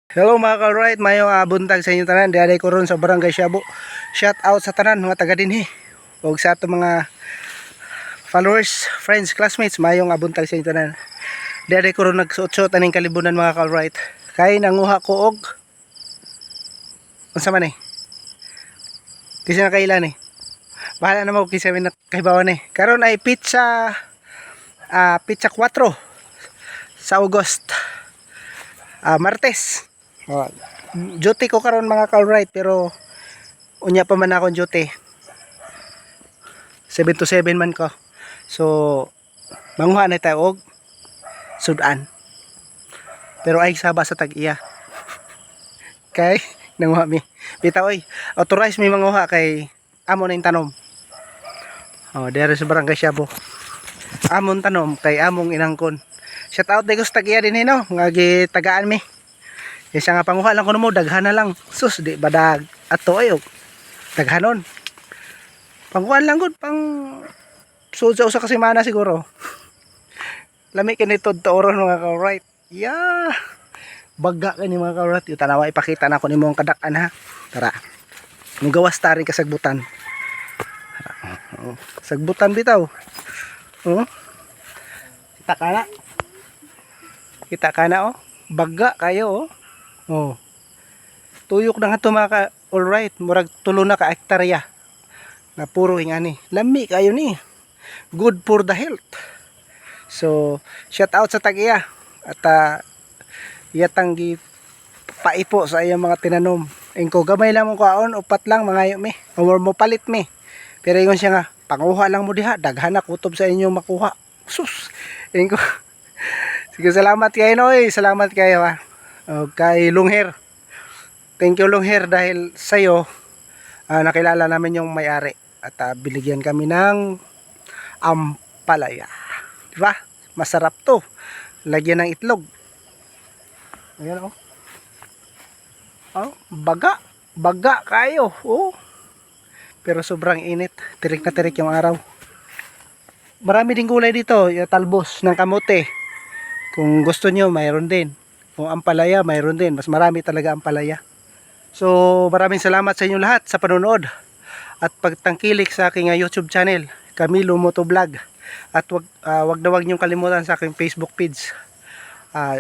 Hello mga ka-right, mayong buntag sa inyo tanan. Diaday ko ron sa Barangay Shabu. Shout out sa tanan mga taga dinhi. Ug sa ato mga followers, friends, classmates, mayong buntag sa inyo tanan. Diaday ko ron nagsuot-suot aning kalibunan mga ka-right. Kay nanguha ko og unsa man Kasi na kailan Bahala na mo kisa minat kay bawan Karon ay pizza pizza 4 sa August. Martes. Duty ko karon mga ka-right, pero unya pa man akong duty 7 to 7 man ko. So manguha na tayo og sudan, pero ay saba sa tag-iya kay nanguha mi bitaw authorized mi manguha kay amo na yung tanom. Dere sa Barangay Shabu amon tanom kay among inangkon. Shout out dai ko sa tag-iya din no, nga gitagaan mi. Isa nga panguha lang kuno mo, daghan na lang. Sus, di badag ato ayo. Daghanon. Panguha lang gud pang suja usa ka semana siguro. Lami kini tudtoron mga ka-right. Yeah. Baga kani mga ka-right. Yung tanawa ipakita na ko nimo ang kadak-an ha. Tara. Mugawas ta rin kasagbutan. Sagbutan bitaw. Kita kana. Kita kana Baga kayo tuyok na nga ito mga alright, murag tulo na ka hektarya na puro ingani. Lami kayo ni. Good for the health. So, shout out sa tag-iya. At yatang paipo sa iyang mga tinanom. Engko gamay lang mo kaon, upat lang mga mi. Or mo palit mi. Pero ingon siya nga, panguha lang mo diha, daghan na kutob sa inyo makuha. Sus. Engko. Sige, salamat kayo salamat kayo kay Lungher. Thank you Lungher, dahil sa'yo nakilala namin yung may-ari at binigyan kami ng ampalaya. Diba? Masarap to. Lagyan ng itlog. Ayan baga. Baga kayo. Pero sobrang init. Tirik na tirik yung araw. Marami ding gulay dito. Yung talbos ng kamote. Kung gusto nyo, mayroon din. Kung ampalaya, mayroon din. Mas marami talaga ampalaya. So maraming salamat sa inyo lahat sa panonood at pagtangkilik sa aking YouTube channel, Camilo Motovlog. At wag na wag niyong kalimutan sa aking Facebook page,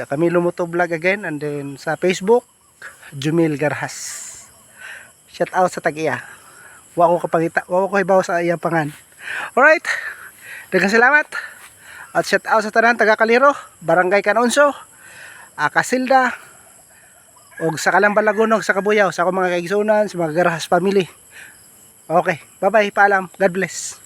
Camilo Motovlog again, and then sa Facebook, Jumil Garhas. Shout out sa tag-iya. Wa ko kapangita, wa ko hibaw sa iyang pangan. Alright, daghang salamat. At shout out sa tanan taga Kaliro, Barangay Canonso, Kasilda, og sa Kalamba Lagunog, sa Kabuyaw, sa akong mga kaigsunan, sa mga Garhas family. Okay, bye bye, paalam, God bless.